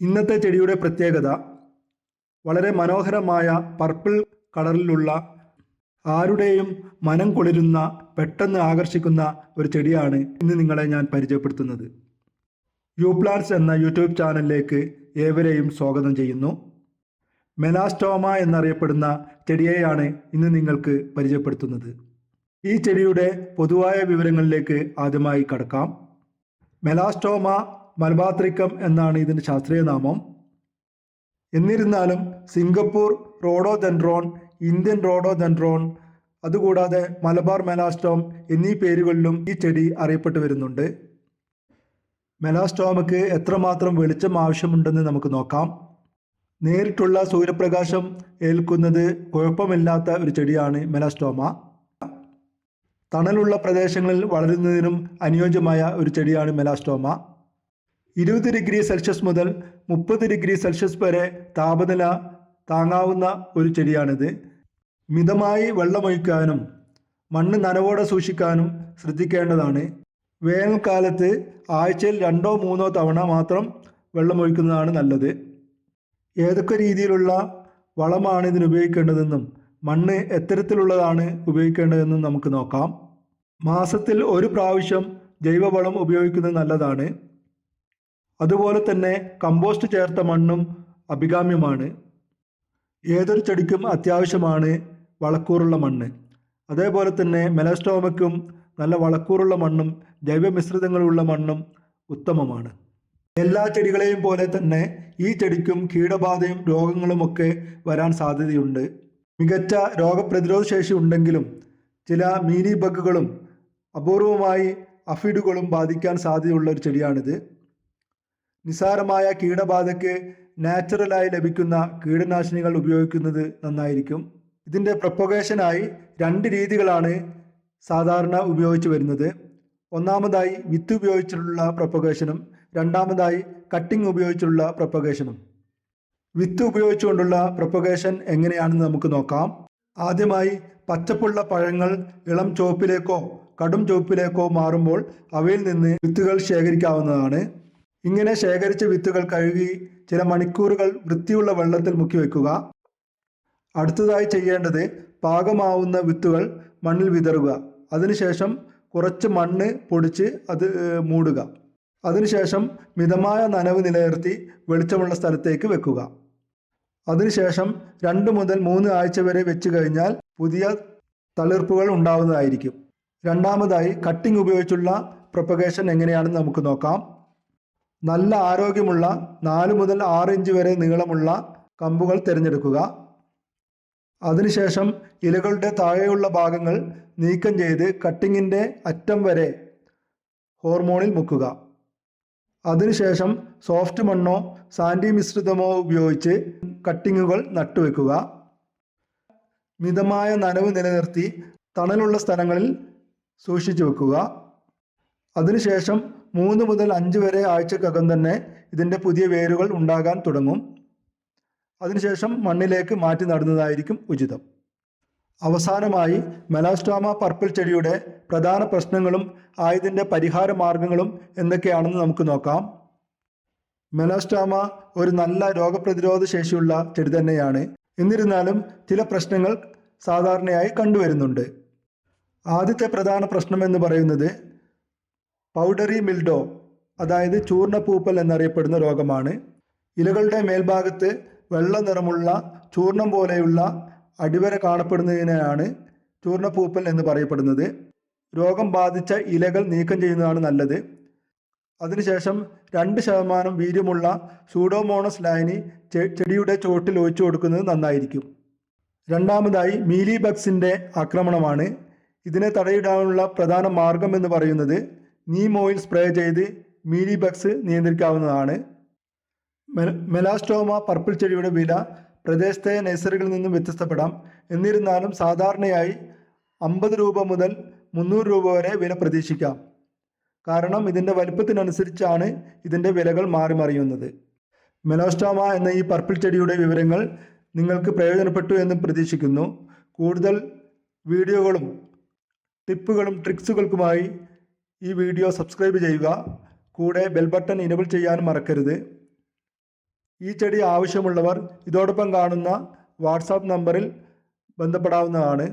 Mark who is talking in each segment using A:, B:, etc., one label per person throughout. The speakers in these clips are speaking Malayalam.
A: ഇന്നത്തെ ചെടിയുടെ പ്രത്യേകത വളരെ മനോഹരമായ പർപ്പിൾ കളറിലുള്ള ആരുടെയും മനം കുളിരുന്ന പെട്ടെന്ന് ആകർഷിക്കുന്ന ഒരു ചെടിയാണ് ഇന്ന് നിങ്ങളെ ഞാൻ പരിചയപ്പെടുത്തുന്നത്. യു പ്ലാന്റ്സ് എന്ന യൂട്യൂബ് ചാനലിലേക്ക് ഏവരെയും സ്വാഗതം ചെയ്യുന്നു. മെലാസ്റ്റോമ എന്നറിയപ്പെടുന്ന ചെടിയെയാണ് ഇന്ന് നിങ്ങൾക്ക് പരിചയപ്പെടുത്തുന്നത്. ഈ ചെടിയുടെ പൊതുവായ വിവരങ്ങളിലേക്ക് ആദ്യമായി കടക്കാം. മെലാസ്റ്റോമ മലബാത്രിക്കം എന്നാണ് ഇതിൻ്റെ ശാസ്ത്രീയ നാമം. എന്നിരുന്നാലും സിംഗപ്പൂർ റോഡോഡെൻഡ്രോൺ, ഇന്ത്യൻ റോഡോഡെൻഡ്രോൺ, അതുകൂടാതെ മലബാർ മെലാസ്റ്റോം എന്നീ പേരുകളിലും ഈ ചെടി അറിയപ്പെട്ടു വരുന്നുണ്ട്. മെലാസ്റ്റോമയ്ക്ക് എത്രമാത്രം വെളിച്ചം ആവശ്യമുണ്ടെന്ന് നമുക്ക് നോക്കാം. നേരിട്ടുള്ള സൂര്യപ്രകാശം ഏൽക്കുന്നത് കുഴപ്പമില്ലാത്ത ഒരു ചെടിയാണ് മെലാസ്റ്റോമ. തണലുള്ള പ്രദേശങ്ങളിൽ വളരുന്നതിനും അനുയോജ്യമായ ഒരു ചെടിയാണ് മെലാസ്റ്റോമ. 20 ഡിഗ്രി സെൽഷ്യസ് മുതൽ 30 ഡിഗ്രി സെൽഷ്യസ് വരെ താപനില താങ്ങാവുന്ന ഒരു ചെടിയാണിത്. മിതമായി വെള്ളമൊഴിക്കാനും മണ്ണ് നനവോടെ സൂക്ഷിക്കാനും ശ്രദ്ധിക്കേണ്ടതാണ്. വേനൽക്കാലത്ത് ആഴ്ചയിൽ 2-3 തവണ മാത്രം വെള്ളമൊഴിക്കുന്നതാണ് നല്ലത്. ഏതൊക്കെ രീതിയിലുള്ള വളമാണ് ഇതിന് ഉപയോഗിക്കേണ്ടതെന്നും മണ്ണ് എത്തരത്തിലുള്ളതാണ് ഉപയോഗിക്കേണ്ടതെന്നും നമുക്ക് നോക്കാം. മാസത്തിൽ ഒരു പ്രാവശ്യം ജൈവവളം ഉപയോഗിക്കുന്നത് നല്ലതാണ്. അതുപോലെ തന്നെ കമ്പോസ്റ്റ് ചേർത്ത മണ്ണും അഭികാമ്യമാണ്. ഏതൊരു ചെടിക്കും അത്യാവശ്യമാണ് വളക്കൂറുള്ള മണ്ണ്. അതേപോലെ തന്നെ മെലാസ്റ്റോമയ്ക്കും നല്ല വളക്കൂറുള്ള മണ്ണും ജൈവമിശ്രിതങ്ങളുള്ള മണ്ണും ഉത്തമമാണ്. എല്ലാ ചെടികളെയും പോലെ തന്നെ ഈ ചെടിക്കും കീടബാധയും രോഗങ്ങളുമൊക്കെ വരാൻ സാധ്യതയുണ്ട്. മികച്ച രോഗപ്രതിരോധ ശേഷി ഉണ്ടെങ്കിലും ചില മീലി ബഗുകളും അപൂർവമായി അഫിഡുകളും ബാധിക്കാൻ സാധ്യതയുള്ള ഒരു ചെടിയാണിത്. നിസാരമായ കീടബാധയ്ക്ക് നാച്ചുറലായി ലഭിക്കുന്ന കീടനാശിനികൾ ഉപയോഗിക്കുന്നത് നന്നായിരിക്കും. ഇതിൻ്റെ പ്രൊപ്പഗേഷനായി 2 രീതികളാണ് സാധാരണ ഉപയോഗിച്ച് വരുന്നത്. ഒന്നാമതായി വിത്ത് ഉപയോഗിച്ചുള്ള പ്രൊപ്പഗേഷനും രണ്ടാമതായി കട്ടിംഗ് ഉപയോഗിച്ചുള്ള പ്രൊപ്പഗേഷനും. വിത്ത് ഉപയോഗിച്ചുകൊണ്ടുള്ള പ്രൊപ്പഗേഷൻ എങ്ങനെയാണെന്ന് നമുക്ക് നോക്കാം. ആദ്യമായി പച്ചപ്പുള്ള പഴങ്ങൾ ഇളം ചുവപ്പിലേക്കോ കടും ചുവപ്പിലേക്കോ മാറുമ്പോൾ അവയിൽ നിന്ന് വിത്തുകൾ ശേഖരിക്കാവുന്നതാണ്. ഇങ്ങനെ ശേഖരിച്ച വിത്തുകൾ കഴുകി ചില മണിക്കൂറുകൾ വൃത്തിയുള്ള വെള്ളത്തിൽ മുക്കി വയ്ക്കുക. അടുത്തതായി ചെയ്യേണ്ടത് പാകമാവുന്ന വിത്തുകൾ മണ്ണിൽ വിതറുക. അതിനുശേഷം കുറച്ച് മണ്ണ് പൊടിച്ച് അത് മൂടുക. അതിനുശേഷം മിതമായ നനവ് നിലനിർത്തി വെളിച്ചമുള്ള സ്ഥലത്തേക്ക് വെക്കുക. അതിനുശേഷം 2 മുതൽ 3 ആഴ്ച വരെ വെച്ച് കഴിഞ്ഞാൽ പുതിയ തളിർപ്പുകൾ ഉണ്ടാവുന്നതായിരിക്കും. രണ്ടാമതായി കട്ടിംഗ് ഉപയോഗിച്ചുള്ള പ്രൊപ്പഗേഷൻ എങ്ങനെയാണെന്ന് നമുക്ക് നോക്കാം. നല്ല ആരോഗ്യമുള്ള 4 മുതൽ 6 ഇഞ്ച് വരെ നീളമുള്ള കമ്പുകൾ തിരഞ്ഞെടുക്കുക. അതിനുശേഷം ഇലകളുടെ താഴെയുള്ള ഭാഗങ്ങൾ നീക്കം ചെയ്ത് കട്ടിങ്ങിൻ്റെ അറ്റം വരെ ഹോർമോണിൽ മുക്കുക. അതിനുശേഷം സോഫ്റ്റ് മണ്ണോ സാൻഡി മിശ്രിതമോ ഉപയോഗിച്ച് കട്ടിങ്ങുകൾ നട്ടുവെക്കുക. മിതമായ നനവ് നിലനിർത്തി തണലുള്ള സ്ഥലങ്ങളിൽ സൂക്ഷിച്ചു വെക്കുക. അതിനുശേഷം 3 മുതൽ 5 വരെ ആഴ്ചക്കകം തന്നെ ഇതിൻ്റെ പുതിയ വേരുകൾ ഉണ്ടാകാൻ തുടങ്ങും. അതിനുശേഷം മണ്ണിലേക്ക് മാറ്റി നടുന്നതായിരിക്കും ഉചിതം. അവസാനമായി മെലാസ്റ്റോമ പർപ്പിൾ ചെടിയുടെ പ്രധാന പ്രശ്നങ്ങളും ആയതിൻ്റെ പരിഹാര മാർഗങ്ങളും എന്തൊക്കെയാണെന്ന് നമുക്ക് നോക്കാം. മെലാസ്റ്റോമ ഒരു നല്ല രോഗപ്രതിരോധ ശേഷിയുള്ള ചെടി തന്നെയാണ്. എന്നിരുന്നാലും ചില പ്രശ്നങ്ങൾ സാധാരണയായി കണ്ടുവരുന്നുണ്ട്. ആദ്യത്തെ പ്രധാന പ്രശ്നം എന്ന് പറയുന്നത് പൗഡറി മിൽഡോ, അതായത് ചൂർണ്ണപ്പൂപ്പൽ എന്നറിയപ്പെടുന്ന രോഗമാണ്. ഇലകളുടെ മേൽഭാഗത്ത് വെള്ള നിറമുള്ള ചൂർണം പോലെയുള്ള അടിവര കാണപ്പെടുന്നതിനെയാണ് ചൂർണ്ണപ്പൂപ്പൽ എന്ന് പറയപ്പെടുന്നത്. രോഗം ബാധിച്ച ഇലകൾ നീക്കം ചെയ്യുന്നതാണ് നല്ലത്. അതിനുശേഷം 2% വീര്യമുള്ള സൂഡോമോണസ് ലായനി ചെടിയുടെ ചുവട്ടിൽ ഒഴിച്ചു കൊടുക്കുന്നത് നന്നായിരിക്കും. രണ്ടാമതായി മീലി ബഗ്സിൻ്റെ ആക്രമണമാണ്. ഇതിനെ തടയിടാനുള്ള പ്രധാന മാർഗം എന്ന് പറയുന്നത് നീം ഓയിൽ സ്പ്രേ ചെയ്ത് മീലി ബഗ്സ് നിയന്ത്രിക്കാവുന്നതാണ്. മെലാസ്റ്റോമ പർപ്പിൾ ചെടിയുടെ വില പ്രദേശത്തെ നഴ്സറികളിൽ നിന്നും വ്യത്യസ്തപ്പെടാം. എന്നിരുന്നാലും സാധാരണയായി 50 രൂപ മുതൽ 300 രൂപ വരെ വില പ്രതീക്ഷിക്കാം. കാരണം ഇതിൻ്റെ വലുപ്പത്തിനനുസരിച്ചാണ് ഇതിൻ്റെ വിലകൾ മാറി മറിയുന്നത്. മെലാസ്റ്റോമ എന്ന ഈ പർപ്പിൾ ചെടിയുടെ വിവരങ്ങൾ നിങ്ങൾക്ക് പ്രയോജനപ്പെട്ടു എന്ന് പ്രതീക്ഷിക്കുന്നു. കൂടുതൽ വീഡിയോകളും ടിപ്പുകളും ട്രിക്സുകൾക്കുമായി ഈ വീഡിയോ സബ്സ്ക്രൈബ് ചെയ്യുക. കൂടെ ബെൽ ബട്ടൺ ഇനേബിൾ ചെയ്യാനും മറക്കരുത്. ഈ ചെടി ആവശ്യമുള്ളവർ ഇതോടൊപ്പം കാണുന്ന വാട്സാപ്പ് നമ്പറിൽ ബന്ധപ്പെടാവുന്നതാണ്.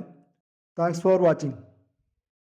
A: Thanks for watching.